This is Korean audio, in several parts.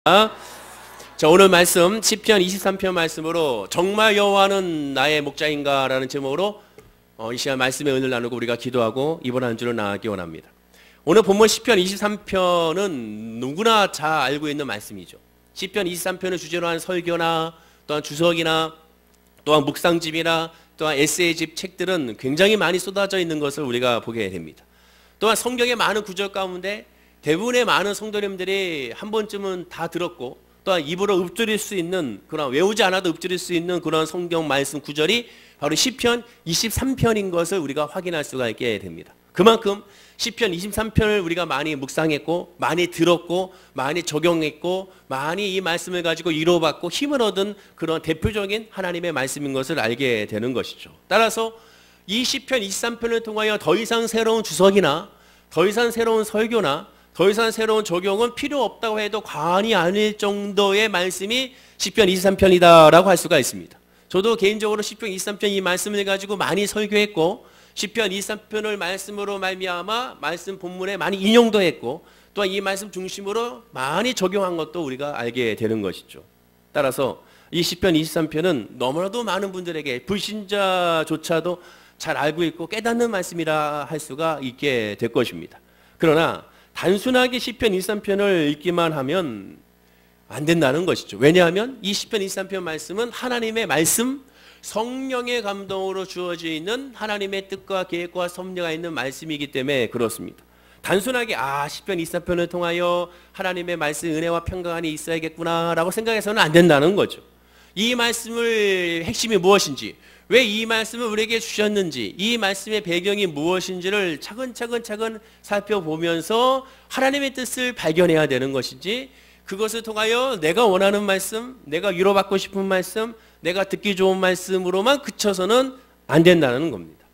자, 오늘 말씀 시편 23편 말씀으로 정말 여호와는 나의 목자인가 라는 제목으로 이 시간 말씀의 은혜를 나누고 우리가 기도하고 이번 한 주를 나아가기 원합니다. 오늘 본문 시편 23편은 누구나 잘 알고 있는 말씀이죠. 시편 23편을 주제로 한 설교나 또한 주석이나 또한 묵상집이나 또한 에세이집 책들은 굉장히 많이 쏟아져 있는 것을 우리가 보게 됩니다. 또한 성경의 많은 구절 가운데 대부분의 많은 성도님들이 한 번쯤은 다 들었고 또한 입으로 읊조릴 수 있는, 그런 외우지 않아도 읊조릴 수 있는 그런 성경 말씀 구절이 바로 시편 23편인 것을 우리가 확인할 수가 있게 됩니다. 그만큼 시편 23편을 우리가 많이 묵상했고 많이 들었고 많이 적용했고 많이 이 말씀을 가지고 위로받고 힘을 얻은 그런 대표적인 하나님의 말씀인 것을 알게 되는 것이죠. 따라서 이 시편 23편을 통하여 더 이상 새로운 주석이나 더 이상 새로운 설교나 더 이상 새로운 적용은 필요 없다고 해도 과언이 아닐 정도의 말씀이 시편 23편이다라고 할 수가 있습니다. 저도 개인적으로 시편 23편 이 말씀을 가지고 많이 설교했고 시편 23편을 말씀으로 말미암아 말씀 본문에 많이 인용도 했고 또한 이 말씀 중심으로 많이 적용한 것도 우리가 알게 되는 것이죠. 따라서 이 시편 23편은 너무나도 많은 분들에게 불신자조차도 잘 알고 있고 깨닫는 말씀이라 할 수가 있게 될 것입니다. 그러나 단순하게 시편 23편을 읽기만 하면 안 된다는 것이죠. 왜냐하면 이 시편 23편 말씀은 하나님의 말씀, 성령의 감동으로 주어져 있는 하나님의 뜻과 계획과 섭리가 있는 말씀이기 때문에 그렇습니다. 단순하게 시편 23편을 통하여 하나님의 말씀 은혜와 평강이 있어야겠구나 라고 생각해서는 안 된다는 거죠. 이 말씀의 핵심이 무엇인지, 왜 이 말씀을 우리에게 주셨는지, 이 말씀의 배경이 무엇인지를 차근차근 살펴보면서 하나님의 뜻을 발견해야 되는 것이지, 그것을 통하여 내가 원하는 말씀, 내가 위로받고 싶은 말씀, 내가 듣기 좋은 말씀으로만 그쳐서는 안 된다는 겁니다.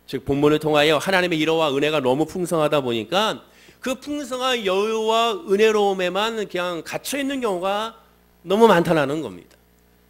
즉 본문을 통하여 하나님의 위로와 은혜가 너무 풍성하다 보니까 그 풍성한 여유와 은혜로움에만 그냥 갇혀있는 경우가 너무 많다는 겁니다.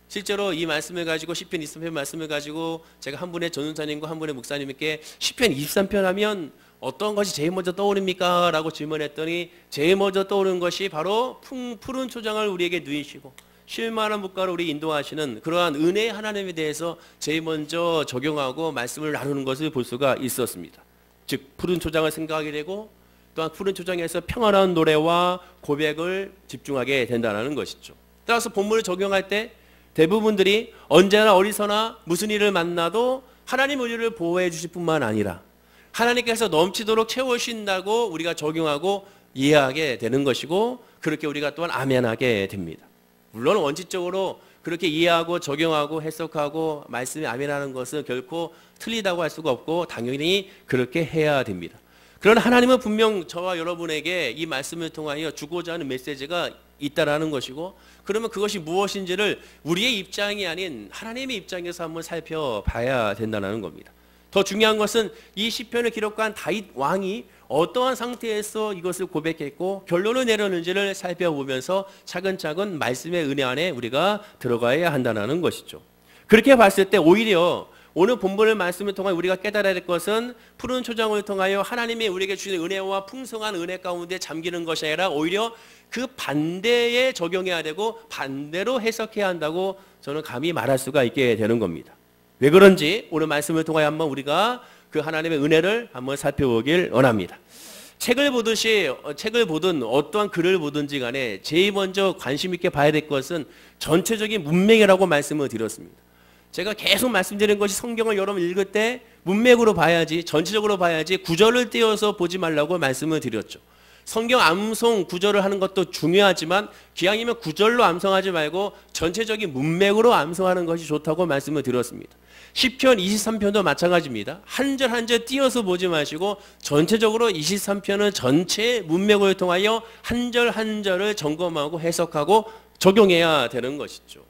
실제로 이 말씀을 가지고 시편 23편 말씀을 가지고 제가 한 분의 전도사님과 한 분의 목사님께 시편 23편 하면 어떤 것이 제일 먼저 떠오릅니까? 라고 질문했더니 제일 먼저 떠오르는 것이 바로 푸른 초장을 우리에게 누이시고 쉴만한 물가로 우리 인도하시는 그러한 은혜의 하나님에 대해서 제일 먼저 적용하고 말씀을 나누는 것을 볼 수가 있었습니다. 즉 푸른 초장을 생각하게 되고 또한 푸른 초장에서 평안한 노래와 고백을 집중하게 된다는 것이죠. 따라서 본문을 적용할 때 대부분들이 언제나 어디서나 무슨 일을 만나도 하나님 우리를 보호해 주실 뿐만 아니라 하나님께서 넘치도록 채우신다고 우리가 적용하고 이해하게 되는 것이고 그렇게 우리가 또한 아멘하게 됩니다. 물론 원칙적으로 그렇게 이해하고 적용하고 해석하고 말씀에 아멘하는 것은 결코 틀리다고 할 수가 없고 당연히 그렇게 해야 됩니다. 그러나 하나님은 분명 저와 여러분에게 이 말씀을 통하여 주고자 하는 메시지가 있다라는 것이고 그러면 그것이 무엇인지를 우리의 입장이 아닌 하나님의 입장에서 한번 살펴봐야 된다는 겁니다. 더 중요한 것은 이 시편을 기록한 다윗 왕이 어떠한 상태에서 이것을 고백했고 결론을 내렸는지를 살펴보면서 차근차근 말씀의 은혜 안에 우리가 들어가야 한다는 것이죠. 그렇게 봤을 때 오히려 오늘 본문의 말씀을 통해 우리가 깨달아야 될 것은 푸른 초장을 통하여 하나님이 우리에게 주신 은혜와 풍성한 은혜 가운데 잠기는 것이 아니라 오히려 그 반대에 적용해야 되고 반대로 해석해야 한다고 저는 감히 말할 수가 있게 되는 겁니다. 왜 그런지 오늘 말씀을 통하여 한번 우리가 그 하나님의 은혜를 한번 살펴보길 원합니다. 책을 보든 어떠한 글을 보든지 간에 제일 먼저 관심 있게 봐야 될 것은 전체적인 문맥이라고 말씀을 드렸습니다. 제가 계속 말씀드린 것이 성경을 여러분 읽을 때 문맥으로 봐야지 전체적으로 봐야지 구절을 띄어서 보지 말라고 말씀을 드렸죠. 성경 암송 구절을 하는 것도 중요하지만 기왕이면 구절로 암송하지 말고 전체적인 문맥으로 암송하는 것이 좋다고 말씀을 드렸습니다. 시편 23편도 마찬가지입니다. 한 절 한 절 띄어서 보지 마시고 전체적으로 23편은 전체 문맥을 통하여 한 절 한 절을 점검하고 해석하고 적용해야 되는 것이죠.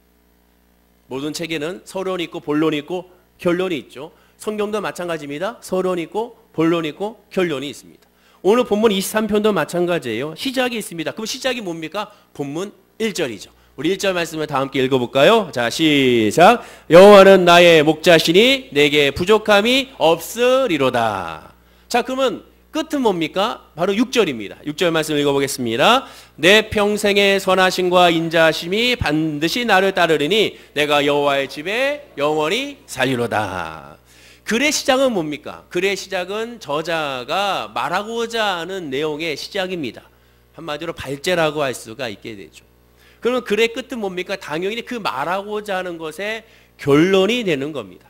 모든 책에는 서론이 있고 본론이 있고 결론이 있죠. 성경도 마찬가지입니다. 서론이 있고 본론이 있고 결론이 있습니다. 오늘 본문 23편도 마찬가지예요. 시작이 있습니다. 그럼 시작이 뭡니까? 본문 1절이죠. 우리 1절 말씀을 다 함께 읽어볼까요? 자, 시작. 여호와는 나의 목자시니 내게 부족함이 없으리로다. 자, 그러면 끝은 뭡니까? 바로 6절입니다. 6절 말씀 읽어보겠습니다. 내 평생의 선하심과 인자하심이 반드시 나를 따르리니 내가 여호와의 집에 영원히 살리로다. 글의 시작은 뭡니까? 글의 시작은 저자가 말하고자 하는 내용의 시작입니다. 한마디로 발제라고 할 수가 있게 되죠. 그러면 글의 끝은 뭡니까? 당연히 그 말하고자 하는 것의 결론이 되는 겁니다.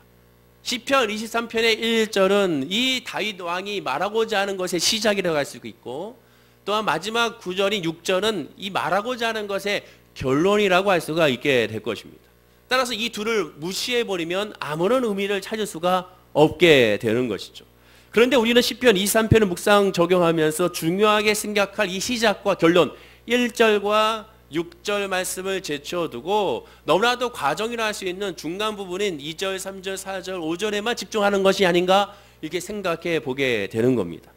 시편 23편의 1절은 이 다윗 왕이 말하고자 하는 것의 시작이라고 할 수 있고, 또한 마지막 9절인 6절은 이 말하고자 하는 것의 결론이라고 할 수가 있게 될 것입니다. 따라서 이 둘을 무시해버리면 아무런 의미를 찾을 수가 없게 되는 것이죠. 그런데 우리는 시편 23편을 묵상 적용하면서 중요하게 생각할 이 시작과 결론 1절과 6절 말씀을 제쳐두고 너무나도 과정이라 할 수 있는 중간 부분인 2절, 3절, 4절, 5절에만 집중하는 것이 아닌가 이렇게 생각해 보게 되는 겁니다.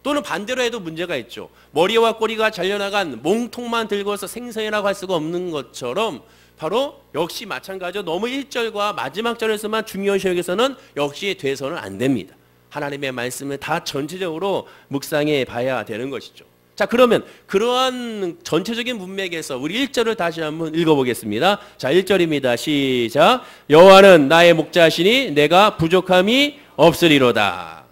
또는 반대로 해도 문제가 있죠. 머리와 꼬리가 잘려나간 몽통만 들고서 생선이라고 할 수가 없는 것처럼 바로 역시 마찬가지로 너무 1절과 마지막 절에서만 중요시 여기서는 역시 돼서는 안 됩니다. 하나님의 말씀을 다 전체적으로 묵상해 봐야 되는 것이죠. 자, 그러면 그러한 전체적인 문맥에서 우리 1절을 다시 한번 읽어보겠습니다. 자, 1절입니다. 시작. 여호와는 나의 목자시니 내가 부족함이 없으리로다.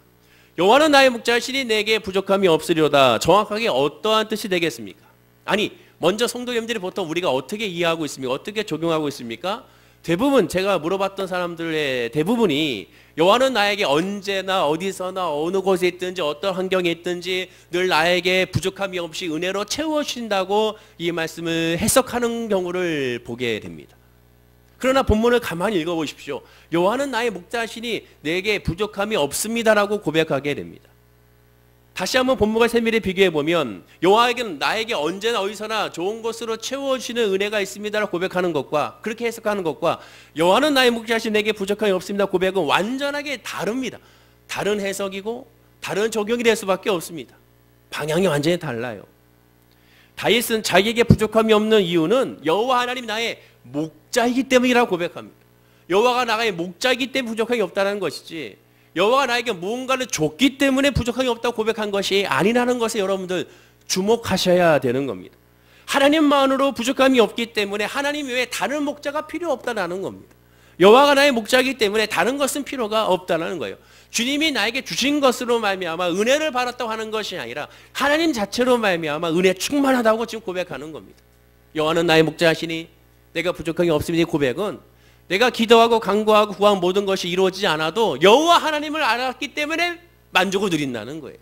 여호와는 나의 목자시니 내게 부족함이 없으리로다. 정확하게 어떠한 뜻이 되겠습니까? 아니, 먼저 성도님들이 보통 우리가 어떻게 이해하고 있습니까? 어떻게 적용하고 있습니까? 대부분 제가 물어봤던 사람들의 대부분이 여호와는 나에게 언제나 어디서나 어느 곳에 있든지 어떤 환경에 있든지 늘 나에게 부족함이 없이 은혜로 채워주신다고 이 말씀을 해석하는 경우를 보게 됩니다. 그러나 본문을 가만히 읽어보십시오. 여호와는 나의 목자시니 내게 부족함이 없습니다라고 고백하게 됩니다. 다시 한번 본문과 세밀히 비교해보면 여호와에게는 나에게 언제나 어디서나 좋은 것으로 채워주시는 은혜가 있습니다라고 고백하는 것과 그렇게 해석하는 것과 여호와는 나의 목자시니 내게 부족함이 없습니다 고백은 완전하게 다릅니다. 다른 해석이고 다른 적용이 될 수밖에 없습니다. 방향이 완전히 달라요. 다윗은 자기에게 부족함이 없는 이유는 여호와 하나님이 나의 목자이기 때문이라고 고백합니다. 여호와가 나의 목자이기 때문에 부족함이 없다는 것이지 여호와가 나에게 무언가를 줬기 때문에 부족함이 없다고 고백한 것이 아니라는 것에 여러분들 주목하셔야 되는 겁니다. 하나님만으로 부족함이 없기 때문에 하나님 외에 다른 목자가 필요 없다는 겁니다. 여호와가 나의 목자이기 때문에 다른 것은 필요가 없다는 거예요. 주님이 나에게 주신 것으로 말미암아 은혜를 받았다고 하는 것이 아니라 하나님 자체로 말미암아 은혜 충만하다고 지금 고백하는 겁니다. 여호와는 나의 목자시니 내가 부족함이 없습니다. 이 고백은 내가 기도하고 간구하고 구한 모든 것이 이루어지지 않아도 여호와 하나님을 알았기 때문에 만족을 누린다는 거예요.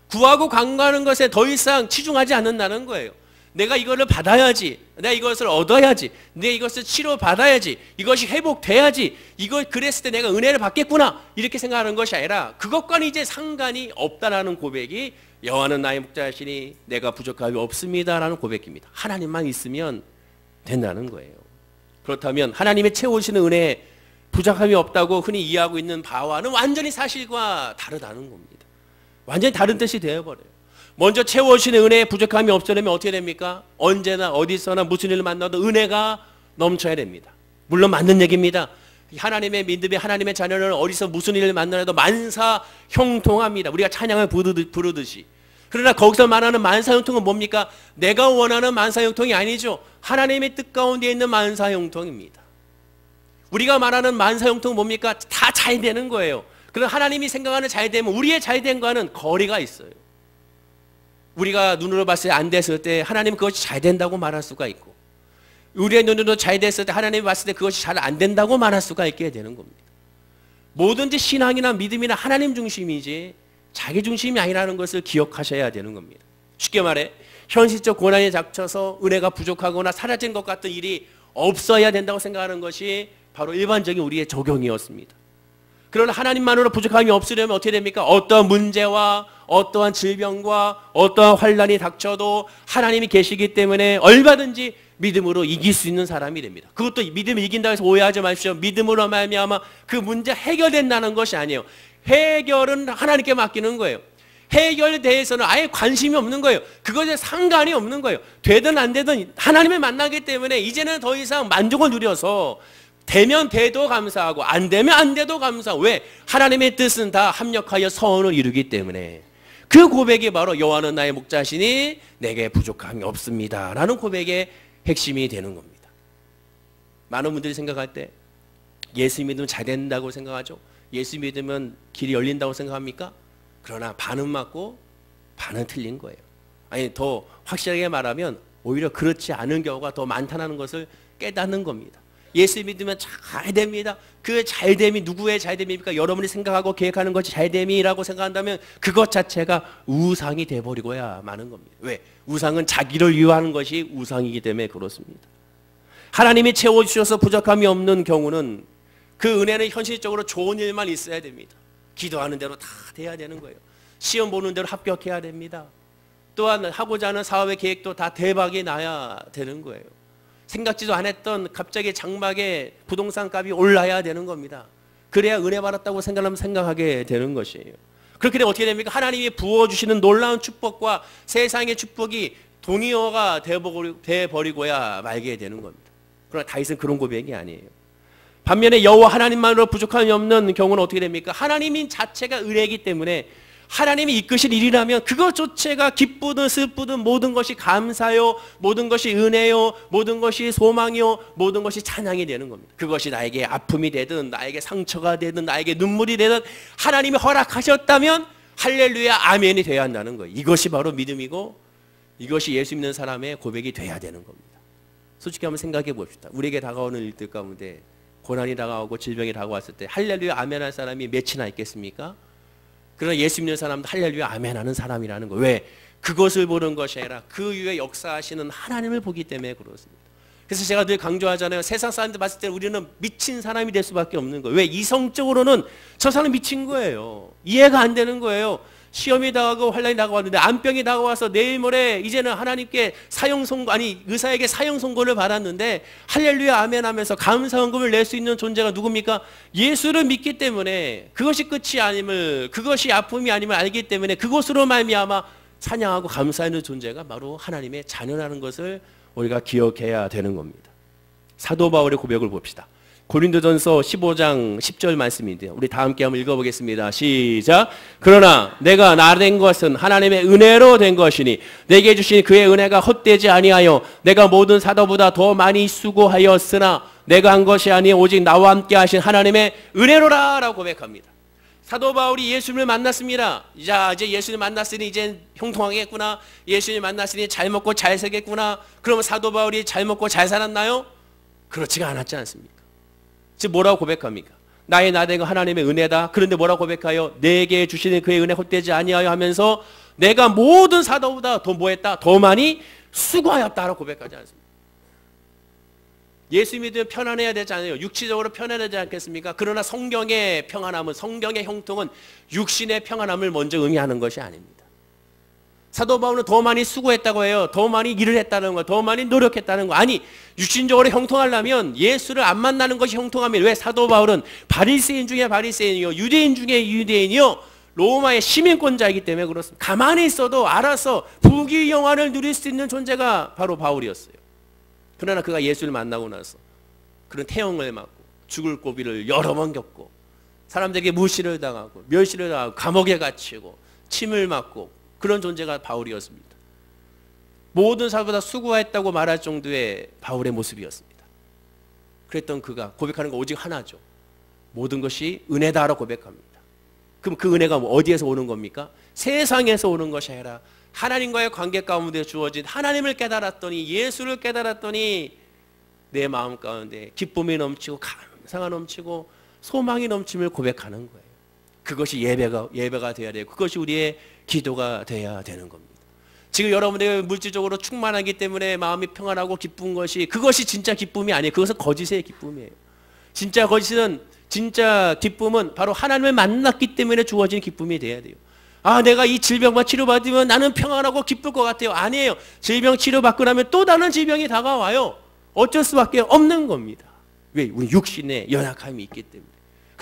구하고 간구하는 것에 더 이상 치중하지 않는다는 거예요. 내가 이거를 받아야지, 내가 이것을 얻어야지, 내가 이것을 치료받아야지, 이것이 회복돼야지, 이걸 그랬을 때 내가 은혜를 받겠구나 이렇게 생각하는 것이 아니라 그것과는 이제 상관이 없다라는 고백이 여호와는 나의 목자시니 내가 부족함이 없습니다라는 고백입니다. 하나님만 있으면 된다는 거예요. 그렇다면 하나님의 채워주시는 은혜에 부족함이 없다고 흔히 이해하고 있는 바와는 완전히 사실과 다르다는 겁니다. 완전히 다른 뜻이 되어버려요. 먼저 채워주시는 은혜에 부족함이 없으려면 어떻게 됩니까? 언제나 어디서나 무슨 일을 만나도 은혜가 넘쳐야 됩니다. 물론 맞는 얘기입니다. 하나님의 믿음이 하나님의 자녀는 어디서 무슨 일을 만나도 만사형통합니다. 우리가 찬양을 부르듯이. 그러나 거기서 말하는 만사형통은 뭡니까? 내가 원하는 만사형통이 아니죠. 하나님의 뜻 가운데 있는 만사형통입니다. 우리가 말하는 만사형통은 뭡니까? 다 잘 되는 거예요. 그러나 하나님이 생각하는 잘 되면 우리의 잘 된과는 거리가 있어요. 우리가 눈으로 봤을 때 안 됐을 때 하나님은 그것이 잘 된다고 말할 수가 있고 우리의 눈으로 잘 됐을 때 하나님이 봤을 때 그것이 잘 안 된다고 말할 수가 있게 되는 겁니다. 뭐든지 신앙이나 믿음이나 하나님 중심이지 자기 중심이 아니라는 것을 기억하셔야 되는 겁니다. 쉽게 말해 현실적 고난이 닥쳐서 은혜가 부족하거나 사라진 것 같은 일이 없어야 된다고 생각하는 것이 바로 일반적인 우리의 적용이었습니다. 그러나 하나님만으로 부족함이 없으려면 어떻게 됩니까? 어떠한 문제와 어떠한 질병과 어떠한 환난이 닥쳐도 하나님이 계시기 때문에 얼마든지 믿음으로 이길 수 있는 사람이 됩니다. 그것도 믿음을 이긴다고 해서 오해하지 마십시오. 믿음으로 말미암아 그 문제 해결된다는 것이 아니에요. 해결은 하나님께 맡기는 거예요. 해결에 대해서는 아예 관심이 없는 거예요. 그것에 상관이 없는 거예요. 되든 안 되든 하나님을 만나기 때문에 이제는 더 이상 만족을 누려서 되면 돼도 감사하고 안 되면 안 돼도 감사하고 왜? 하나님의 뜻은 다 합력하여 선을 이루기 때문에 그 고백이 바로 여호와는 나의 목자시니 내게 부족함이 없습니다 라는 고백의 핵심이 되는 겁니다. 많은 분들이 생각할 때 예수 믿으면 잘 된다고 생각하죠. 예수 믿으면 길이 열린다고 생각합니까? 그러나 반은 맞고 반은 틀린 거예요. 아니, 더 확실하게 말하면 오히려 그렇지 않은 경우가 더 많다는 것을 깨닫는 겁니다. 예수 믿으면 잘 됩니다. 그 잘됨이 누구의 잘됨입니까? 여러분이 생각하고 계획하는 것이 잘됨이라고 생각한다면 그것 자체가 우상이 돼버리고야 마는 겁니다. 왜? 우상은 자기를 위하는 것이 우상이기 때문에 그렇습니다. 하나님이 채워주셔서 부족함이 없는 경우는 그 은혜는 현실적으로 좋은 일만 있어야 됩니다. 기도하는 대로 다 돼야 되는 거예요. 시험 보는 대로 합격해야 됩니다. 또한 하고자 하는 사업의 계획도 다 대박이 나야 되는 거예요. 생각지도 않았던 갑자기 장막에 부동산 값이 올라야 되는 겁니다. 그래야 은혜 받았다고 생각하게 되는 것이에요. 그렇게 되면 어떻게 됩니까? 하나님이 부어주시는 놀라운 축복과 세상의 축복이 동의어가 돼버리고야 말게 되는 겁니다. 그러나 다윗은 그런 고백이 아니에요. 반면에 여호와 하나님만으로 부족함이 없는 경우는 어떻게 됩니까? 하나님인 자체가 은혜이기 때문에 하나님이 이끄실 일이라면 그것조차가 기쁘든 슬프든 모든 것이 감사요, 모든 것이 은혜요, 모든 것이 소망이요, 모든 것이 찬양이 되는 겁니다. 그것이 나에게 아픔이 되든 나에게 상처가 되든 나에게 눈물이 되든 하나님이 허락하셨다면 할렐루야 아멘이 돼야 한다는 거예요. 이것이 바로 믿음이고 이것이 예수 믿는 사람의 고백이 돼야 되는 겁니다. 솔직히 한번 생각해 봅시다. 우리에게 다가오는 일들 가운데 고난이 다가오고 질병이 다가왔을 때 할렐루야 아멘 할 사람이 몇이나 있겠습니까? 그러나 예수 믿는 사람도 할렐루야 아멘 하는 사람이라는 거. 왜? 그것을 보는 것이 아니라 그 위에 역사하시는 하나님을 보기 때문에 그렇습니다. 그래서 제가 늘 강조하잖아요. 세상 사람들 봤을 때 우리는 미친 사람이 될 수밖에 없는 거예요. 왜? 이성적으로는 저 사람 미친 거예요. 이해가 안 되는 거예요. 시험이 다가오고 환난이 다가왔는데 암병이 다가와서 내일 모레 이제는 하나님께 의사에게 사형 선고를 받았는데 할렐루야 아멘 하면서 감사헌금을 낼 수 있는 존재가 누굽니까? 예수를 믿기 때문에 그것이 끝이 아님을, 그것이 아픔이 아님을 알기 때문에 그것으로 말미암아 찬양하고 감사하는 존재가 바로 하나님의 자녀라는 것을 우리가 기억해야 되는 겁니다. 사도 바울의 고백을 봅시다. 고린도전서 15장 10절 말씀인데요. 우리 다 함께 한번 읽어보겠습니다. 시작. 그러나 내가 나 된 것은 하나님의 은혜로 된 것이니 내게 주신 그의 은혜가 헛되지 아니하여 내가 모든 사도보다 더 많이 수고하였으나 내가 한 것이 아니요 오직 나와 함께 하신 하나님의 은혜로라 라고 고백합니다. 사도 바울이 예수님을 만났습니다. 이제 예수님 만났으니 이제 형통하겠구나. 예수님 만났으니 잘 먹고 잘 살겠구나. 그러면 사도 바울이 잘 먹고 잘 살았나요? 그렇지가 않았지 않습니까? 지금 뭐라고 고백합니까? 나의 나된 건 하나님의 은혜다. 그런데 뭐라고 고백하여? 내게 주시는 그의 은혜 헛되지 아니하여 하면서 내가 모든 사도보다 더 뭐했다? 더 많이 수고하였다라고 고백하지 않습니까? 예수 믿으면 편안해야 되지 않아요? 육체적으로 편안하지 않겠습니까? 그러나 성경의 평안함은, 성경의 형통은 육신의 평안함을 먼저 의미하는 것이 아닙니다. 사도 바울은 더 많이 수고했다고 해요. 더 많이 일을 했다는 거, 더 많이 노력했다는 거. 아니, 육신적으로 형통하려면 예수를 안 만나는 것이 형통합니다. 왜? 사도 바울은 바리새인 중에 바리새인이요, 유대인 중에 유대인이요, 로마의 시민권자이기 때문에 그렇습니다. 가만히 있어도 알아서 부귀 영화를 누릴 수 있는 존재가 바로 바울이었어요. 그러나 그가 예수를 만나고 나서 그런 태형을 맞고 죽을 고비를 여러 번 겪고 사람들에게 무시를 당하고 멸시를 당하고 감옥에 갇히고 침을 맞고 그런 존재가 바울이었습니다. 모든 사람보다 수고했다고 말할 정도의 바울의 모습이었습니다. 그랬던 그가 고백하는 거 오직 하나죠. 모든 것이 은혜다라고 고백합니다. 그럼 그 은혜가 어디에서 오는 겁니까? 세상에서 오는 것이 아니라 하나님과의 관계 가운데 주어진 하나님을 깨달았더니, 예수를 깨달았더니 내 마음 가운데 기쁨이 넘치고 감사가 넘치고 소망이 넘침을 고백하는 거예요. 그것이 예배가 되어야 되고 그것이 우리의 기도가 되어야 되는 겁니다. 지금 여러분들이 물질적으로 충만하기 때문에 마음이 평안하고 기쁜 것이, 그것이 진짜 기쁨이 아니에요. 그것은 거짓의 기쁨이에요. 진짜 기쁨은 바로 하나님을 만났기 때문에 주어진 기쁨이 돼야 돼요. 아, 내가 이 질병만 치료받으면 나는 평안하고 기쁠 것 같아요. 아니에요. 질병 치료받고 나면 또 다른 질병이 다가와요. 어쩔 수밖에 없는 겁니다. 왜? 우리 육신에 연약함이 있기 때문에.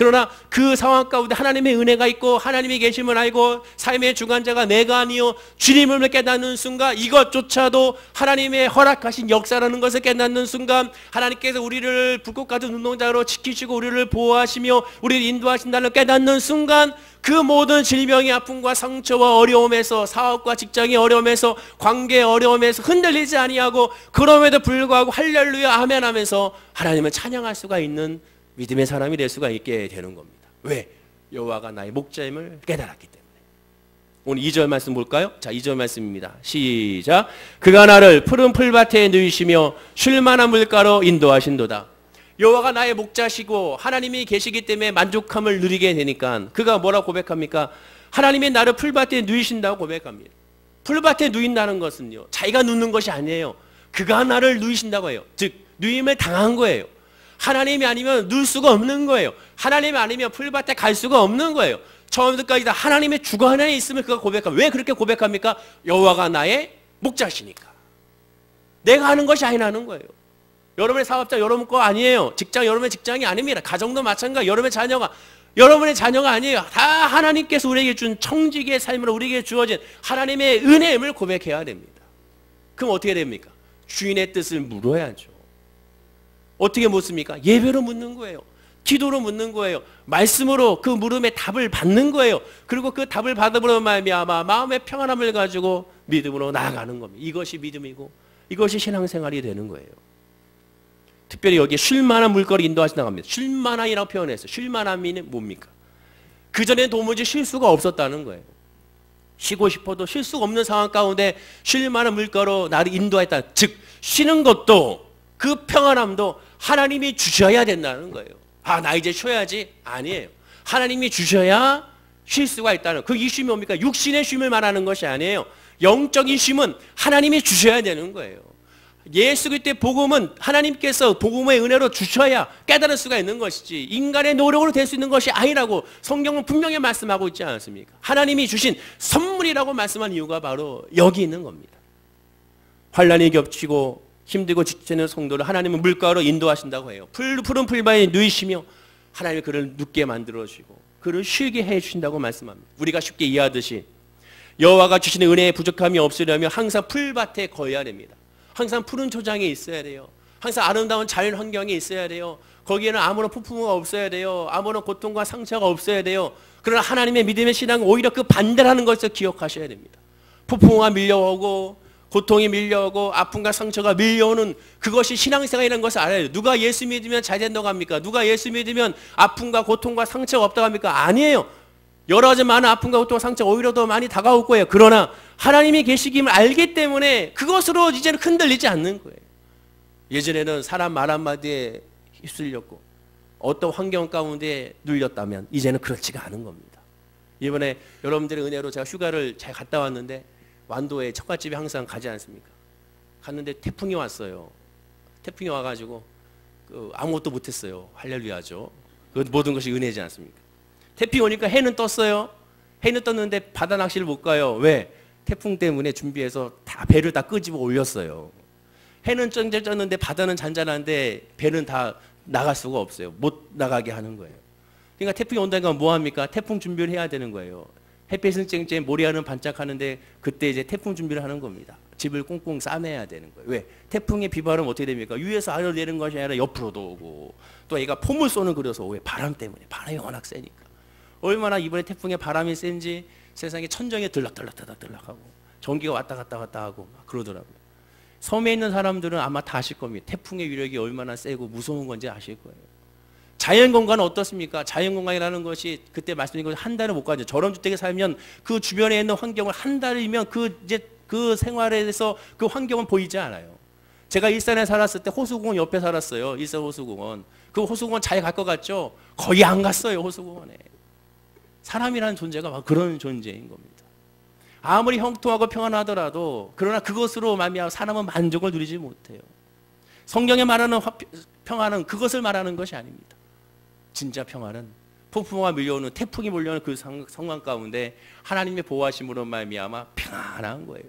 그러나 그 상황 가운데 하나님의 은혜가 있고 하나님이 계심을 알고 삶의 주관자가 내가 아니요 주님을 깨닫는 순간, 이것조차도 하나님의 허락하신 역사라는 것을 깨닫는 순간, 하나님께서 우리를 불꽃 같은 눈동자로 지키시고 우리를 보호하시며 우리를 인도하신다는 걸 깨닫는 순간, 그 모든 질병의 아픔과 상처와 어려움에서, 사업과 직장의 어려움에서, 관계의 어려움에서 흔들리지 아니하고 그럼에도 불구하고 할렐루야 아멘 하면서 하나님을 찬양할 수가 있는 믿음의 사람이 될 수가 있게 되는 겁니다. 왜? 여호와가 나의 목자임을 깨달았기 때문에. 오늘 2절 말씀 볼까요? 자, 2절 말씀입니다. 시작. 그가 나를 푸른 풀밭에 누이시며 쉴만한 물가로 인도하신도다. 여호와가 나의 목자시고 하나님이 계시기 때문에 만족함을 누리게 되니까 그가 뭐라고 고백합니까? 하나님이 나를 풀밭에 누이신다고 고백합니다. 풀밭에 누인다는 것은요, 자기가 누는 것이 아니에요. 그가 나를 누이신다고 해요. 즉 누임을 당한 거예요. 하나님이 아니면 누울 수가 없는 거예요. 하나님이 아니면 풀밭에 갈 수가 없는 거예요. 처음부터 끝까지 다 하나님의 주관 안에 있으면 그가 고백합니다. 왜 그렇게 고백합니까? 여호와가 나의 목자시니까. 내가 하는 것이 아니라는 거예요. 여러분의 사업자 여러분 거 아니에요. 직장 여러분의 직장이 아닙니다. 가정도 마찬가지. 여러분의 자녀가 아니에요. 다 하나님께서 우리에게 준 청지기의 삶으로 우리에게 주어진 하나님의 은혜임을 고백해야 됩니다. 그럼 어떻게 됩니까? 주인의 뜻을 물어야죠. 어떻게 묻습니까? 예배로 묻는 거예요. 기도로 묻는 거예요. 말씀으로 그 물음에 답을 받는 거예요. 그리고 그 답을 받음으로 말미암아 마음의 평안함을 가지고 믿음으로 나아가는 겁니다. 이것이 믿음이고 이것이 신앙생활이 되는 거예요. 특별히 여기에 쉴만한 물거리 인도하신다고 합니다. 쉴만한이라고 표현했어요. 쉴만함이 뭡니까? 그전에는 도무지 쉴 수가 없었다는 거예요. 쉬고 싶어도 쉴 수가 없는 상황 가운데 쉴만한 물가로 나를 인도했다. 즉 쉬는 것도 그 평안함도 하나님이 주셔야 된다는 거예요. 아, 나 이제 쉬어야지. 아니에요. 하나님이 주셔야 쉴 수가 있다는 그 이 쉼이 뭡니까? 육신의 쉼을 말하는 것이 아니에요. 영적인 쉼은 하나님이 주셔야 되는 거예요. 예수 그리스도의 복음은 하나님께서 복음의 은혜로 주셔야 깨달을 수가 있는 것이지 인간의 노력으로 될 수 있는 것이 아니라고 성경은 분명히 말씀하고 있지 않습니까? 하나님이 주신 선물이라고 말씀한 이유가 바로 여기 있는 겁니다. 환난이 겹치고 힘들고 지치는 성도를 하나님은 물가로 인도하신다고 해요. 푸른 풀밭에 누이시며 하나님이 그를 눕게 만들어주시고 그를 쉬게 해주신다고 말씀합니다. 우리가 쉽게 이해하듯이 여호와가 주시는 은혜에 부족함이 없으려면 항상 풀밭에 거해야 됩니다. 항상 푸른 초장에 있어야 돼요. 항상 아름다운 자연 환경에 있어야 돼요. 거기에는 아무런 폭풍우가 없어야 돼요. 아무런 고통과 상처가 없어야 돼요. 그러나 하나님의 믿음의 신앙은 오히려 그 반대라는 것을 기억하셔야 됩니다. 폭풍우가 밀려오고 고통이 밀려오고 아픔과 상처가 밀려오는 그것이 신앙생활이라는 것을 알아야 돼요. 누가 예수 믿으면 잘 된다고 합니까? 누가 예수 믿으면 아픔과 고통과 상처가 없다고 합니까? 아니에요. 여러 가지 많은 아픔과 고통과 상처가 오히려 더 많이 다가올 거예요. 그러나 하나님이 계시김을 알기 때문에 그것으로 이제는 흔들리지 않는 거예요. 예전에는 사람 말 한마디에 휩쓸렸고 어떤 환경 가운데 눌렸다면 이제는 그렇지가 않은 겁니다. 이번에 여러분들의 은혜로 제가 휴가를 잘 갔다 왔는데 완도에 처갓집에 항상 가지 않습니까? 갔는데 태풍이 왔어요. 태풍이 와가지고 아무것도 못했어요. 할렐루야죠. 그 모든 것이 은혜지 않습니까? 태풍이 오니까 해는 떴어요. 해는 떴는데 바다 낚시를 못 가요. 왜? 태풍 때문에 준비해서 다 배를 다 끄집어 올렸어요. 해는 ጨ졌는데 바다는 잔잔한데 배는 다 나갈 수가 없어요. 못 나가게 하는 거예요. 그러니까 태풍이 온다니까 뭐 합니까? 태풍 준비를 해야 되는 거예요. 햇빛은 쨍쨍 모래알은 반짝하는데 그때 이제 태풍 준비를 하는 겁니다. 집을 꽁꽁 싸매야 되는 거예요. 왜? 태풍의 비바람은 어떻게 됩니까? 위에서 아래로 내리는 것이 아니라 옆으로도 오고 또 얘가 폼을 쏘는 그려서 왜? 바람 때문에. 바람이 워낙 세니까. 얼마나 이번에 태풍의 바람이 센지 세상에 천정에 들락하고 전기가 왔다 갔다 하고 막 그러더라고요. 섬에 있는 사람들은 아마 다 아실 겁니다. 태풍의 위력이 얼마나 세고 무서운 건지 아실 거예요. 자연공간은 어떻습니까? 자연공간이라는 것이 그때 말씀드린 것처럼 한 달을 못 가죠. 저런 주택에 살면 그 주변에 있는 환경을 한 달이면 그 생활에서 그 환경은 보이지 않아요. 제가 일산에 살았을 때 호수공원 옆에 살았어요. 일산 호수공원. 그 호수공원 잘 갈 것 같죠? 거의 안 갔어요. 호수공원에. 사람이라는 존재가 막 그런 존재인 겁니다. 아무리 형통하고 평안하더라도 그러나 그것으로 말미암아 사람은 만족을 누리지 못해요. 성경에 말하는 평안은 그것을 말하는 것이 아닙니다. 진짜 평안은 폭풍우가 밀려오는 태풍이 몰려오는 그 상황 가운데 하나님의 보호하심으로 말미암아 평안한 거예요.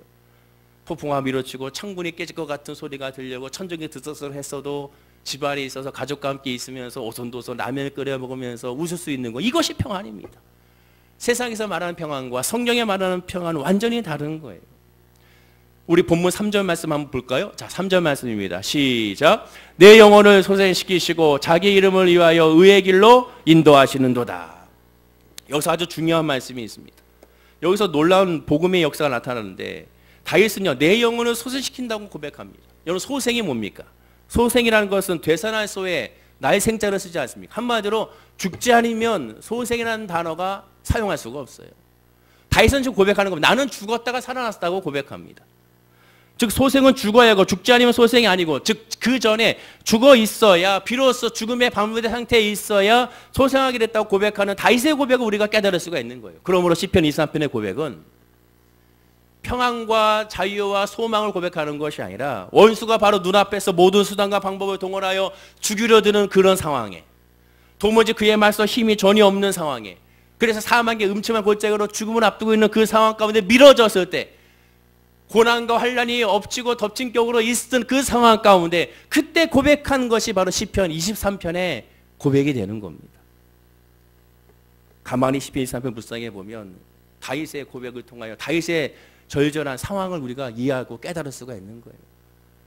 폭풍과 밀어치고 창문이 깨질 것 같은 소리가 들려고 천정이 드석설했어도 집안에 있어서 가족과 함께 있으면서 오손도손 라면을 끓여 먹으면서 웃을 수 있는 거, 이것이 평안입니다. 세상에서 말하는 평안과 성경에 말하는 평안은 완전히 다른 거예요. 우리 본문 3절 말씀 한번 볼까요? 자, 3절 말씀입니다. 시작. 내 영혼을 소생시키시고 자기 이름을 위하여 의의 길로 인도하시는도다. 여기서 아주 중요한 말씀이 있습니다. 여기서 놀라운 복음의 역사가 나타나는데, 다윗은요, 내 영혼을 소생시킨다고 고백합니다. 여러분, 소생이 뭡니까? 소생이라는 것은 되살날소에 나의 생자를 쓰지 않습니까? 한마디로 죽지 않으면 소생이라는 단어가 사용할 수가 없어요. 다윗은 지금 고백하는 겁니다. 나는 죽었다가 살아났다고 고백합니다. 즉 소생은 죽어야 하고 죽지 않으면 소생이 아니고, 즉 그 전에 죽어 있어야 비로소 죽음의 방부된 상태에 있어야 소생하게 됐다고 고백하는 다윗의 고백을 우리가 깨달을 수가 있는 거예요. 그러므로 시편 23편의 고백은 평안과 자유와 소망을 고백하는 것이 아니라 원수가 바로 눈앞에서 모든 수단과 방법을 동원하여 죽이려 드는 그런 상황에, 도무지 그에 맞서 힘이 전혀 없는 상황에, 그래서 사망의 음침한 골짜기로 죽음을 앞두고 있는 그 상황 가운데 미뤄졌을 때, 고난과 환난이 엎치고 덮친 격으로 있었던 그 상황 가운데 그때 고백한 것이 바로 시편 23편의 고백이 되는 겁니다. 가만히 시편 23편 묵상해 보면 다윗의 고백을 통하여 다윗의 절절한 상황을 우리가 이해하고 깨달을 수가 있는 거예요.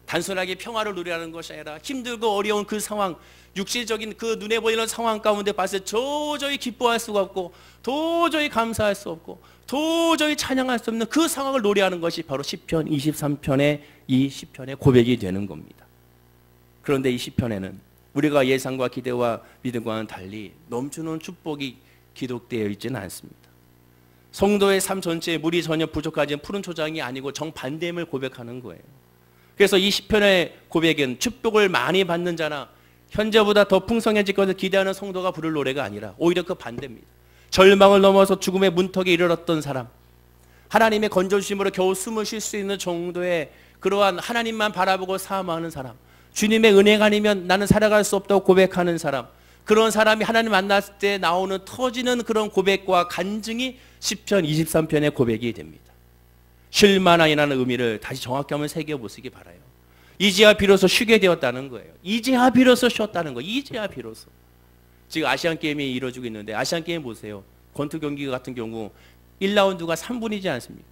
단순하게 평화를 누리라는 것이 아니라 힘들고 어려운 그 상황, 육신적인 그 눈에 보이는 상황 가운데 봤을 때 도저히 기뻐할 수가 없고 도저히 감사할 수 없고 도저히 찬양할 수 없는 그 상황을 노래하는 것이 바로 시편 23편의 이 시편의 고백이 되는 겁니다. 그런데 이 시편에는 우리가 예상과 기대와 믿음과는 달리 넘치는 축복이 기록되어 있지는 않습니다. 성도의 삶 전체에 물이 전혀 부족하지 푸른 초장이 아니고 정반대임을 고백하는 거예요. 그래서 이 시편의 고백은 축복을 많이 받는 자나 현재보다 더 풍성해질 것을 기대하는 성도가 부를 노래가 아니라 오히려 그 반대입니다. 절망을 넘어서 죽음의 문턱에 이르렀던 사람, 하나님의 건져주심으로 겨우 숨을 쉴 수 있는 정도의 그러한 하나님만 바라보고 사모하는 사람, 주님의 은혜가 아니면 나는 살아갈 수 없다고 고백하는 사람, 그런 사람이 하나님 만났을 때 나오는 터지는 그런 고백과 간증이 시편 23편의 고백이 됩니다. 쉴만하이라는 의미를 다시 정확히 한번 새겨보시기 바라요. 이제야 비로소 쉬게 되었다는 거예요. 이제야 비로소 쉬었다는 거예요. 이제야 비로소. 지금 아시안게임이 이루어지고 있는데 아시안게임 보세요. 권투 경기 같은 경우 1라운드가 3분이지 않습니까?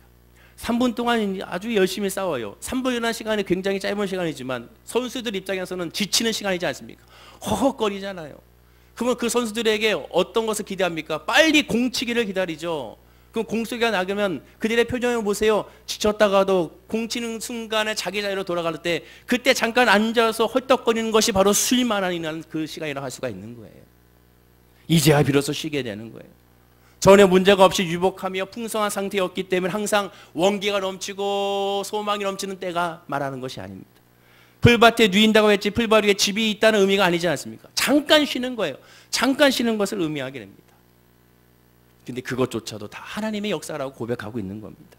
3분 동안 아주 열심히 싸워요. 3분이라는 시간이 굉장히 짧은 시간이지만 선수들 입장에서는 지치는 시간이지 않습니까? 허헉거리잖아요. 그러면 그 선수들에게 어떤 것을 기대합니까? 빨리 공치기를 기다리죠. 그럼 공수가 나가면 그들의 표정을 보세요. 지쳤다가도 공치는 순간에 자기 자리로 돌아갈 때 그때 잠깐 앉아서 헐떡거리는 것이 바로 쉴만한이라는 그 시간이라고 할 수가 있는 거예요. 이제야 비로소 쉬게 되는 거예요. 전에 문제가 없이 유복하며 풍성한 상태였기 때문에 항상 원기가 넘치고 소망이 넘치는 때가 말하는 것이 아닙니다. 풀밭에 누인다고 했지 풀밭 위에 집이 있다는 의미가 아니지 않습니까? 잠깐 쉬는 거예요. 잠깐 쉬는 것을 의미하게 됩니다. 근데 그것조차도 다 하나님의 역사라고 고백하고 있는 겁니다.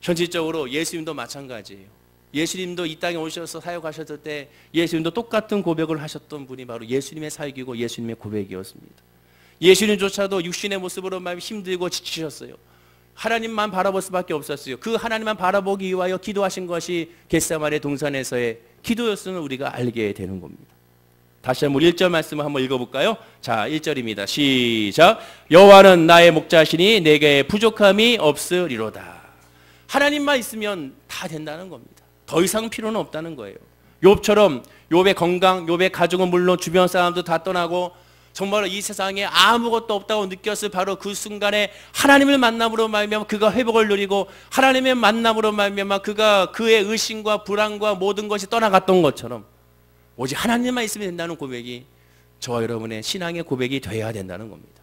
현실적으로 예수님도 마찬가지예요. 예수님도 이 땅에 오셔서 사역하셨을 때 예수님도 똑같은 고백을 하셨던 분이 바로 예수님의 사역이고 예수님의 고백이었습니다. 예수님조차도 육신의 모습으로 마음이 힘들고 지치셨어요. 하나님만 바라볼 수밖에 없었어요. 그 하나님만 바라보기 위하여 기도하신 것이 겟세마네 동산에서의 기도였음을 우리가 알게 되는 겁니다. 다시 한번 1절 말씀을 한번 읽어볼까요? 자, 1절입니다. 시작. 여호와는 나의 목자시니 내게 부족함이 없으리로다. 하나님만 있으면 다 된다는 겁니다. 더 이상 필요는 없다는 거예요. 욥처럼 욥의 건강, 욥의 가족은 물론 주변 사람도 다 떠나고 정말 이 세상에 아무것도 없다고 느꼈을 바로 그 순간에 하나님을 만남으로 말미암아 그가 회복을 누리고 하나님의 만남으로 말미암아 그가 그의 의심과 불안과 모든 것이 떠나갔던 것처럼 오직 하나님만 있으면 된다는 고백이 저와 여러분의 신앙의 고백이 되어야 된다는 겁니다.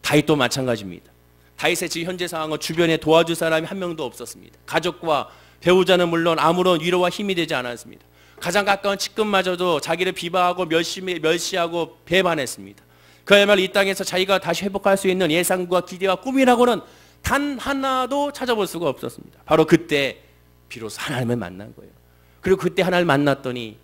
다윗도 마찬가지입니다. 다윗의 지금 현재 상황은 주변에 도와줄 사람이 한 명도 없었습니다. 가족과 배우자는 물론 아무런 위로와 힘이 되지 않았습니다. 가장 가까운 측근마저도 자기를 비방하고 멸시하고 배반했습니다. 그야말로 이 땅에서 자기가 다시 회복할 수 있는 예상과 기대와 꿈이라고는 단 하나도 찾아볼 수가 없었습니다. 바로 그때 비로소 하나님을 만난 거예요. 그리고 그때 하나님을 만났더니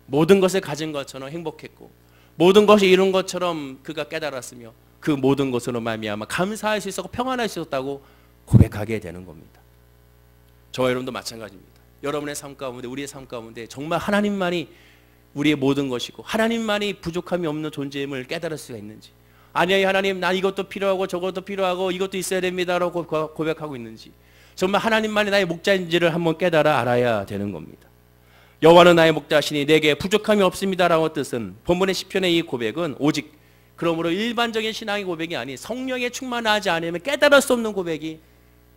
모든 것을 가진 것처럼 행복했고 모든 것이 이룬 것처럼 그가 깨달았으며 그 모든 것으로 말미암아 감사할 수 있었고 평안할 수 있었다고 고백하게 되는 겁니다. 저와 여러분도 마찬가지입니다. 여러분의 삶 가운데, 우리의 삶 가운데 정말 하나님만이 우리의 모든 것이고 하나님만이 부족함이 없는 존재임을 깨달을 수가 있는지, 아니야 하나님 난 이것도 필요하고 저것도 필요하고 이것도 있어야 됩니다라고 고백하고 있는지, 정말 하나님만이 나의 목자인지를 한번 깨달아 알아야 되는 겁니다. 여호와는 나의 목자시니 내게 부족함이 없습니다라는 뜻은, 본문의 시편의 이 고백은 오직 그러므로 일반적인 신앙의 고백이 아닌 성령에 충만하지 않으면 깨달을 수 없는 고백이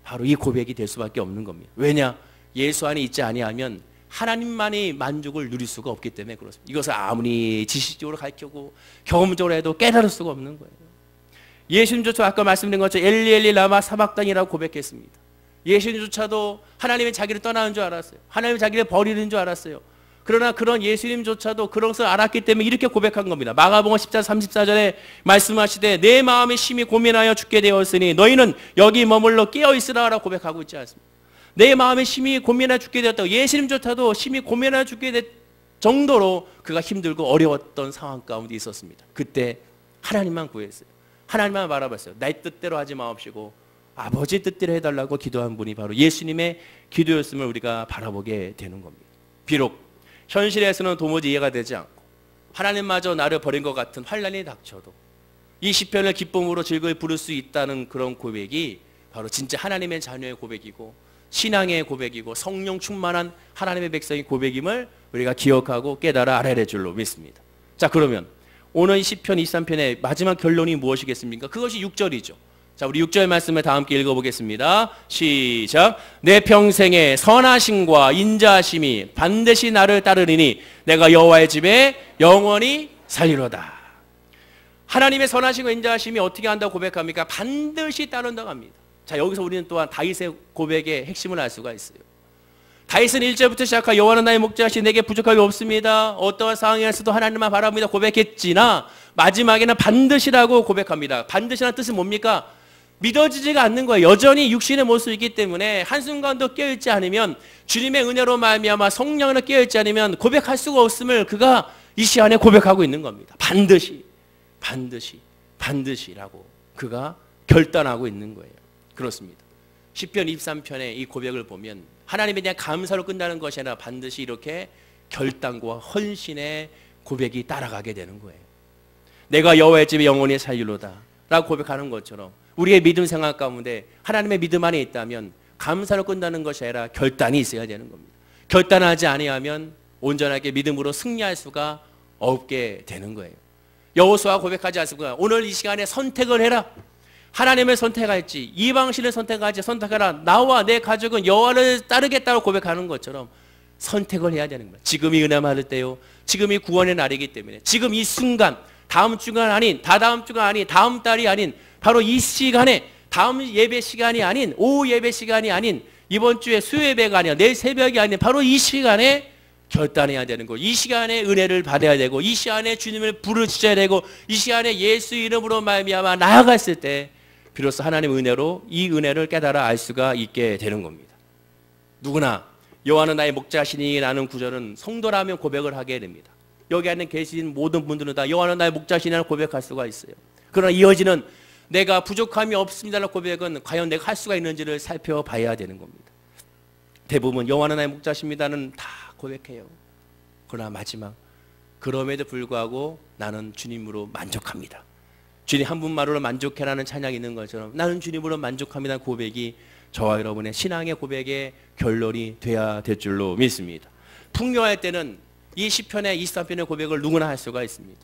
바로 이 고백이 될 수밖에 없는 겁니다. 왜냐? 예수 안에 있지 아니하면 하나님만의 만족을 누릴 수가 없기 때문에 그렇습니다. 이것을 아무리 지식적으로 가르치고 경험적으로 해도 깨달을 수가 없는 거예요. 예수님조차 아까 말씀드린 것처럼 엘리 엘리 라마 사박단이라고 고백했습니다. 예수님조차도 하나님이 자기를 떠나는 줄 알았어요. 하나님이 자기를 버리는 줄 알았어요. 그러나 그런 예수님조차도 그런 것을 알았기 때문에 이렇게 고백한 겁니다. 마가복음 10장 34절에 말씀하시되 내 마음이 심히 고민하여 죽게 되었으니 너희는 여기 머물러 깨어있으라 라고 고백하고 있지 않습니까? 내 마음이 심히 고민하여 죽게 되었다고. 예수님조차도 심히 고민하여 죽게 될 정도로 그가 힘들고 어려웠던 상황 가운데 있었습니다. 그때 하나님만 구했어요. 하나님만 바라봤어요. 내 뜻대로 하지 마옵시고 아버지 뜻대로 해달라고 기도한 분이 바로 예수님의 기도였음을 우리가 바라보게 되는 겁니다. 비록 현실에서는 도무지 이해가 되지 않고 하나님마저 나를 버린 것 같은 환난이 닥쳐도 이 시편을 기쁨으로 즐거이 부를 수 있다는 그런 고백이 바로 진짜 하나님의 자녀의 고백이고 신앙의 고백이고 성령 충만한 하나님의 백성의 고백임을 우리가 기억하고 깨달아 알아야 될 줄로 믿습니다. 자, 그러면 오늘 이 시편 23편의 마지막 결론이 무엇이겠습니까? 그것이 6절이죠. 자, 우리 6절 말씀을 다 함께 읽어보겠습니다. 시작. 내 평생에 선하심과 인자하심이 반드시 나를 따르리니 내가 여호와의 집에 영원히 살리로다. 하나님의 선하심과 인자하심이 어떻게 한다고 고백합니까? 반드시 따른다고 합니다. 자, 여기서 우리는 또한 다윗의 고백의 핵심을 알 수가 있어요. 다윗은 1절부터 시작하여 여호와는 나의 목자시니 내게 부족함이 없습니다. 어떠한 상황에서도 하나님만 바라봅니다 고백했지나 마지막에는 반드시라고 고백합니다. 반드시라는 뜻은 뭡니까? 믿어지지가 않는 거예요. 여전히 육신의 모습이기 때문에 한순간도 깨어있지 않으면, 주님의 은혜로 말미암아 성령으로 깨어있지 않으면 고백할 수가 없음을 그가 이 시간에 고백하고 있는 겁니다. 반드시, 반드시, 반드시라고 그가 결단하고 있는 거예요. 그렇습니다. 시편 23편의 이 고백을 보면 하나님에 대한 감사로 끝나는 것이 아니라 반드시 이렇게 결단과 헌신의 고백이 따라가게 되는 거예요. 내가 여호와의 집에 영원히 살리로다 라고 고백하는 것처럼 우리의 믿음 생활 가운데 하나님의 믿음 안에 있다면 감사로 끝나는 것이 아니라 결단이 있어야 되는 겁니다. 결단하지 아니하면 온전하게 믿음으로 승리할 수가 없게 되는 거예요. 여호수아가 고백하지 않습니까? 오늘 이 시간에 선택을 해라. 하나님을 선택할지 이방신을 선택할지 선택하라. 나와 내 가족은 여호와를 따르겠다고 고백하는 것처럼 선택을 해야 되는 거예요. 지금이 은혜 받을 때요. 지금이 구원의 날이기 때문에 지금 이 순간, 다음 주가 아닌, 다다음 주가 아닌, 다음 달이 아닌 바로 이 시간에, 다음 예배 시간이 아닌, 오후 예배 시간이 아닌, 이번 주에 수요예배가 아니라 내일 새벽이 아닌 바로 이 시간에 결단해야 되는 거. 이 시간에 은혜를 받아야 되고 이 시간에 주님을 부르짖어야 되고 이 시간에 예수 이름으로 말미암아 나아갔을 때 비로소 하나님의 은혜로 이 은혜를 깨달아 알 수가 있게 되는 겁니다. 누구나 여호와는 나의 목자시니 라는 구절은 성도라면 고백을 하게 됩니다. 여기 안에 계신 모든 분들은 다 여호와는 나의 목자시니라는 고백할 수가 있어요. 그러나 이어지는 내가 부족함이 없습니다라는 고백은 과연 내가 할 수가 있는지를 살펴봐야 되는 겁니다. 대부분 여호와는 나의 목자십니다는 다 고백해요. 그러나 마지막, 그럼에도 불구하고 나는 주님으로 만족합니다. 주님 한 분만으로 만족해라는 찬양이 있는 것처럼 나는 주님으로 만족합니다 고백이 저와 여러분의 신앙의 고백의 결론이 돼야 될 줄로 믿습니다. 풍요할 때는 이 시편의 23편의 고백을 누구나 할 수가 있습니다.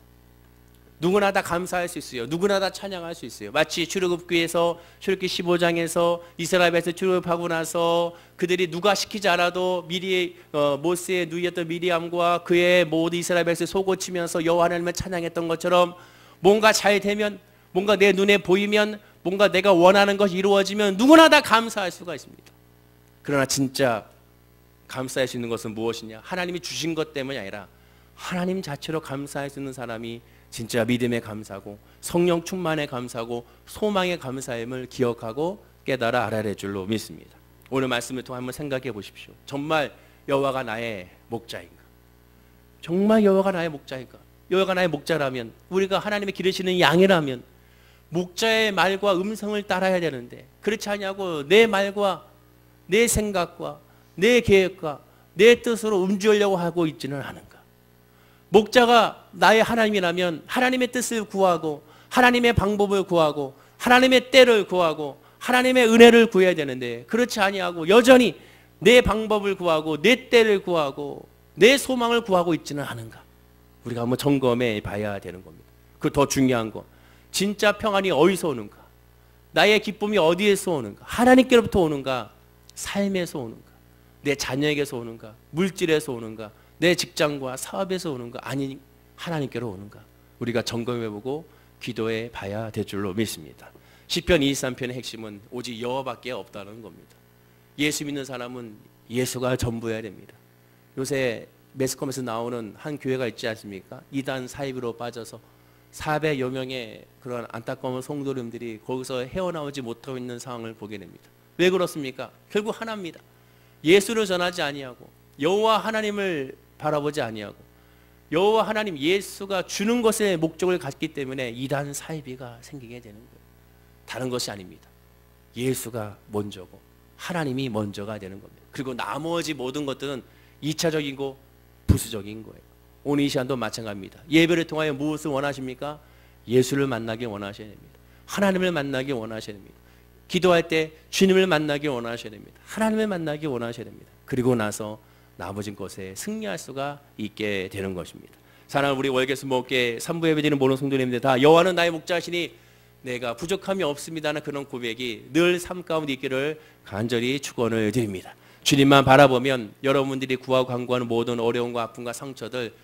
누구나 다 감사할 수 있어요. 누구나 다 찬양할 수 있어요. 마치 출애굽기에서 출애굽기 15장에서 이스라엘 백성 출애굽하고 나서 그들이 누가 시키지 않아도 미리 모세의 누이였던 미리암과 그의 모든 이스라엘 백성 속고치면서 여호와 하나님을 찬양했던 것처럼 뭔가 잘 되면, 뭔가 내 눈에 보이면, 뭔가 내가 원하는 것이 이루어지면 누구나 다 감사할 수가 있습니다. 그러나 진짜 감사할 수 있는 것은 무엇이냐? 하나님이 주신 것 때문이 아니라 하나님 자체로 감사할 수 있는 사람이 진짜 믿음에 감사하고 성령 충만에 감사하고 소망에 감사함을 기억하고 깨달아 알아야 될 줄로 믿습니다. 오늘 말씀을 통해 한번 생각해 보십시오. 정말 여호와가 나의 목자인가? 정말 여호와가 나의 목자인가? 여호와가 나의 목자라면, 우리가 하나님의 기르시는 양이라면 목자의 말과 음성을 따라야 되는데 그렇지 않냐고 내 말과 내 생각과 내 계획과 내 뜻으로 움직이려고 하고 있지는 않은가? 목자가 나의 하나님이라면 하나님의 뜻을 구하고 하나님의 방법을 구하고 하나님의 때를 구하고 하나님의 은혜를 구해야 되는데 그렇지 아니하고 여전히 내 방법을 구하고 내 때를 구하고 내 소망을 구하고 있지는 않은가? 우리가 한번 점검해 봐야 되는 겁니다. 그 더 중요한 거, 진짜 평안이 어디서 오는가? 나의 기쁨이 어디에서 오는가? 하나님께로부터 오는가? 삶에서 오는가? 내 자녀에게서 오는가? 물질에서 오는가? 내 직장과 사업에서 오는가? 아니 하나님께로 오는가? 우리가 점검해보고 기도해 봐야 될 줄로 믿습니다. 시편 23편의 핵심은 오직 여호와밖에 없다는 겁니다. 예수 믿는 사람은 예수가 전부여야 됩니다. 요새 매스컴에서 나오는 한 교회가 있지 않습니까? 이단 사이비로 빠져서 400여 명의 그런 안타까운 성도님들이 거기서 헤어나오지 못하고 있는 상황을 보게 됩니다. 왜 그렇습니까? 결국 하나입니다. 예수를 전하지 아니하고 여호와 하나님을 바라보지 아니하고 여호와 하나님 예수가 주는 것에 목적을 갖기 때문에 이단 사이비가 생기게 되는 거예요. 다른 것이 아닙니다. 예수가 먼저고 하나님이 먼저가 되는 겁니다. 그리고 나머지 모든 것들은 2차적이고 부수적인 거예요. 오늘 이 시간도 마찬가지입니다. 예배를 통하여 무엇을 원하십니까? 예수를 만나기 원하셔야 됩니다. 하나님을 만나기 원하셔야 됩니다. 기도할 때 주님을 만나기 원하셔야 됩니다. 하나님을 만나기 원하셔야 됩니다. 그리고 나서 나머진 것에 승리할 수가 있게 되는 것입니다. 사랑하는 우리 월계수 목회 3부 예배드리는 모든 성도님들 다 여호와는 나의 목자시니 내가 부족함이 없습니다는 그런 고백이 늘 삶 가운데 있기를 간절히 축원을 드립니다. 주님만 바라보면 여러분들이 구하고 간구하는 모든 어려움과 아픔과 상처들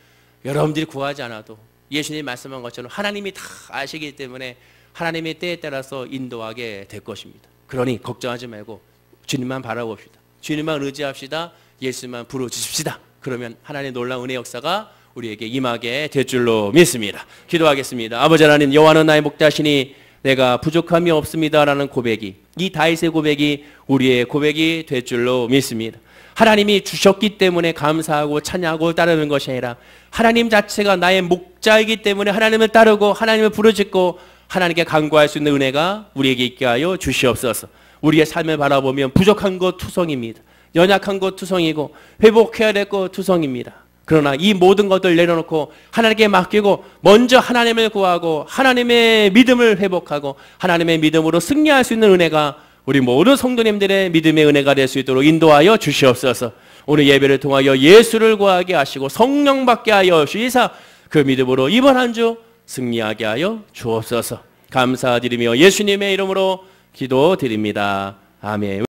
여러분들이 구하지 않아도 예수님이 말씀한 것처럼 하나님이 다 아시기 때문에 하나님의 때에 따라서 인도하게 될 것입니다. 그러니 걱정하지 말고 주님만 바라봅시다. 주님만 의지합시다. 예수만 부르짖읍시다. 그러면 하나님의 놀라운 은혜 역사가 우리에게 임하게 될 줄로 믿습니다. 기도하겠습니다. 아버지 하나님, 여호와는 나의 목자시니 내가 부족함이 없습니다라는 고백이, 이 다윗의 고백이 우리의 고백이 될 줄로 믿습니다. 하나님이 주셨기 때문에 감사하고 찬양하고 따르는 것이 아니라 하나님 자체가 나의 목자이기 때문에 하나님을 따르고 하나님을 부르짖고 하나님께 간구할 수 있는 은혜가 우리에게 있게 하여 주시옵소서. 우리의 삶을 바라보면 부족한 것 투성입니다. 연약한 것 투성이고 회복해야 될 것 투성입니다. 그러나 이 모든 것들 내려놓고 하나님께 맡기고 먼저 하나님을 구하고 하나님의 믿음을 회복하고 하나님의 믿음으로 승리할 수 있는 은혜가 우리 모든 성도님들의 믿음의 은혜가 될 수 있도록 인도하여 주시옵소서. 오늘 예배를 통하여 예수를 구하게 하시고 성령 받게 하여 주시사 그 믿음으로 이번 한 주 승리하게 하여 주옵소서. 감사드리며 예수님의 이름으로 기도드립니다. 아멘.